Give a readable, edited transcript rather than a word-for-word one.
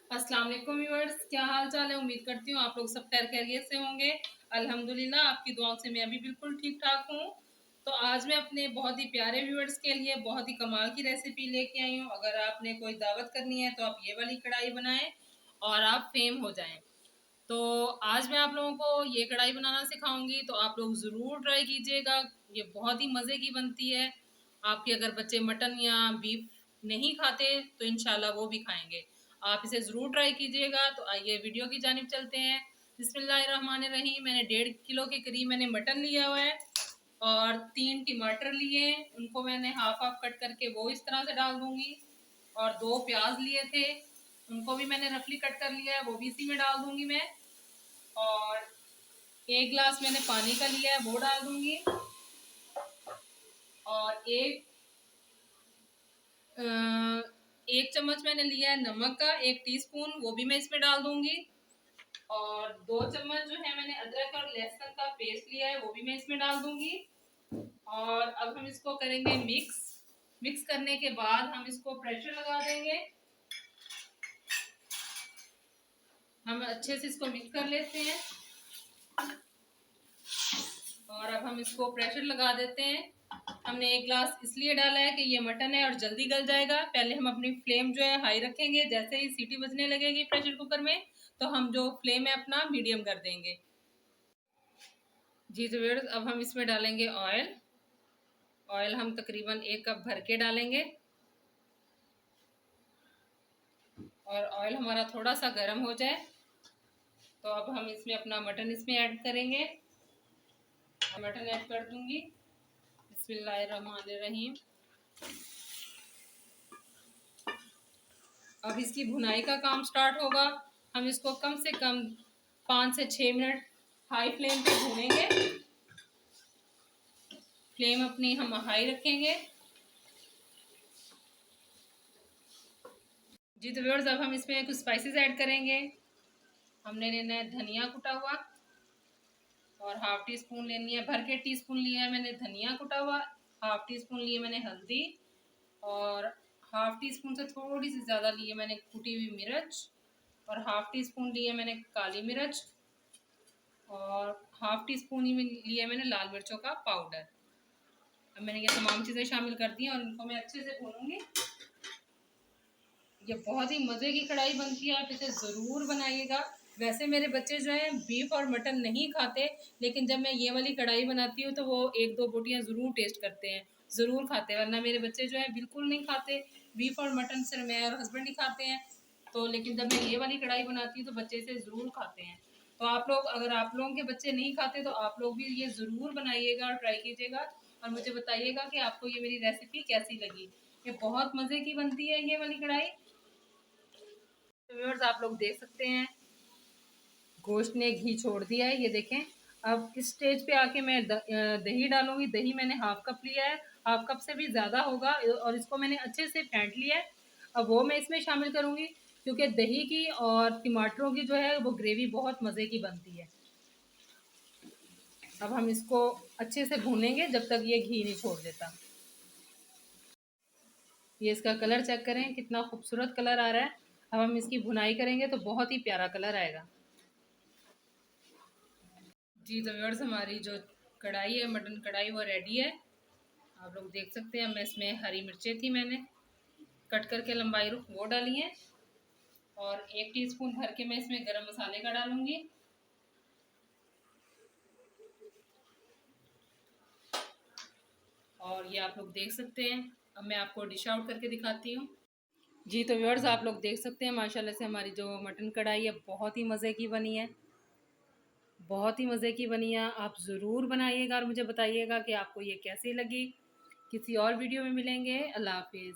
अस्सलाम वालेकुम व्यूअर्स, क्या हाल चाल है। उम्मीद करती हूँ आप लोग सब खैरियत से होंगे। अल्हम्दुलिल्लाह आपकी दुआओं से मैं भी बिल्कुल ठीक ठाक हूँ। तो आज मैं अपने बहुत ही प्यारे व्यूअर्स के लिए बहुत ही कमाल की रेसिपी लेके आई हूँ। अगर आपने कोई दावत करनी है तो आप ये वाली कढ़ाई बनाएं और आप फेम हो जाएं। तो आज मैं आप लोगों को ये कढ़ाई बनाना सिखाऊंगी, तो आप लोग ज़रूर ट्राई कीजिएगा। ये बहुत ही मज़े की बनती है। आपके अगर बच्चे मटन या बीफ नहीं खाते तो इंशाल्लाह वो भी खाएंगे। आप इसे ज़रूर ट्राई कीजिएगा। तो आइए वीडियो की जानिब चलते हैं। बिस्मिल्लाहिर्रहमानिर्रहीम। मैंने 1.5 किलो के करीब मैंने मटन लिया हुआ है और 3 टमाटर लिए हैं। उनको मैंने हाफ हाफ कट करके वो इस तरह से डाल दूंगी। और 2 प्याज लिए थे, उनको भी मैंने रफली कट कर लिया है, वो भी इसी में डाल दूंगी मैं। और 1 गिलास मैंने पानी का लिया है, वो डाल दूंगी। और अ, 1 चम्मच मैंने लिया है नमक का, 1 टीस्पून, वो भी मैं इसमें डाल दूंगी। और 2 चम्मच जो है मैंने अदरक और लहसुन का पेस्ट लिया है, वो भी मैं इसमें डाल दूंगी। और अब हम इसको करेंगे मिक्स। मिक्स करने के बाद हम इसको प्रेशर लगा देंगे। हम अच्छे से इसको मिक्स कर लेते हैं। और अब हम इसको प्रेशर लगा देते हैं। हमने 1 गिलास इसलिए डाला है कि ये मटन है और जल्दी गल जाएगा। पहले हम अपनी फ्लेम जो है हाई रखेंगे। जैसे ही सीटी बजने लगेगी प्रेशर कुकर में तो हम जो फ्लेम है अपना मीडियम कर देंगे। जी तो व्यूअर्स, अब हम इसमें डालेंगे ऑयल। ऑयल हम तकरीबन 1 कप भर के डालेंगे। और ऑयल हमारा थोड़ा सा गर्म हो जाए तो अब हम इसमें अपना मटन इसमें ऐड करेंगे। मटन ऐड कर दूंगी। बिस्मिल्लाहिर्रहमानिर्रहीम। अब इसकी भुनाई का काम स्टार्ट होगा। हम इसको कम से कम 5 से 6 मिनट हाई फ्लेम पे भूनेंगे। फ्लेम अपनी हम हाई रखेंगे। जी तो व्यूअर्स, अब हम इसमें कुछ स्पाइसेस ऐड करेंगे। हमने लेना है धनिया कुटा हुआ और हाफ टी स्पून लेनी है, भर के टीस्पून लिया है मैंने धनिया कुटा हुआ। हाफ टी स्पून लिए मैंने हल्दी। और हाफ टी स्पून से थोड़ी सी ज़्यादा लिए मैंने कुटी हुई मिर्च। और हाफ टी स्पून लिए मैंने काली मिर्च। और हाफ टी स्पून ही लिया मैंने लाल मिर्चों का पाउडर। अब मैंने ये तमाम चीज़ें शामिल कर दी हैं और इनको मैं अच्छे से भूनूंगी। ये बहुत ही मज़े की कढ़ाई बनती है, आप इसे ज़रूर बनाइएगा। वैसे मेरे बच्चे जो हैं बीफ और मटन नहीं खाते, लेकिन जब मैं ये वाली कढ़ाई बनाती हूँ तो वो 1-2 बोटियाँ ज़रूर टेस्ट करते हैं, ज़रूर खाते हैं। वरना मेरे बच्चे जो हैं बिल्कुल नहीं खाते बीफ और मटन, सिर्फ मैं और हस्बैंड ही खाते हैं। तो लेकिन जब मैं ये वाली कढ़ाई बनाती हूँ तो बच्चे इसे ज़रूर खाते हैं। तो आप लोग, अगर आप लोगों के बच्चे नहीं खाते तो आप लोग भी ये ज़रूर बनाइएगा और ट्राई कीजिएगा। और मुझे बताइएगा कि आपको ये मेरी रेसिपी कैसी लगी। ये बहुत मज़े की बनती है ये वाली कढ़ाई। तो व्यूअर्स, आप लोग देख सकते हैं गोश्त ने घी छोड़ दिया है, ये देखें। अब इस स्टेज पे आके मैं दही डालूंगी। दही मैंने हाफ कप लिया है, हाफ कप से भी ज़्यादा होगा। और इसको मैंने अच्छे से फेंट लिया है। अब वो मैं इसमें शामिल करूंगी, क्योंकि दही की और टमाटरों की जो है वो ग्रेवी बहुत मज़े की बनती है। अब हम इसको अच्छे से भूनेंगे जब तक ये घी नहीं छोड़ देता। ये इसका कलर चेक करें, कितना खूबसूरत कलर आ रहा है। अब हम इसकी भुनाई करेंगे तो बहुत ही प्यारा कलर आएगा। जी तो व्यूअर्स, हमारी जो कढ़ाई है, मटन कढ़ाई, वो रेडी है। आप लोग देख सकते हैं। मैं इसमें हरी मिर्चें थी मैंने कट करके लंबाई रुख वो डाली हैं। और 1 टीस्पून भर के मैं इसमें गरम मसाले का डालूंगी। और ये आप लोग देख सकते हैं। अब मैं आपको डिश आउट करके दिखाती हूँ। जी तो व्यूअर्स, आप लोग देख सकते हैं माशाल्लाह से हमारी जो मटन कढ़ाई है बहुत ही मज़े की बनी है। बहुत ही मज़े की बनी है। आप ज़रूर बनाइएगा और मुझे बताइएगा कि आपको ये कैसी लगी। किसी और वीडियो में मिलेंगे। अल्लाह हाफिज़।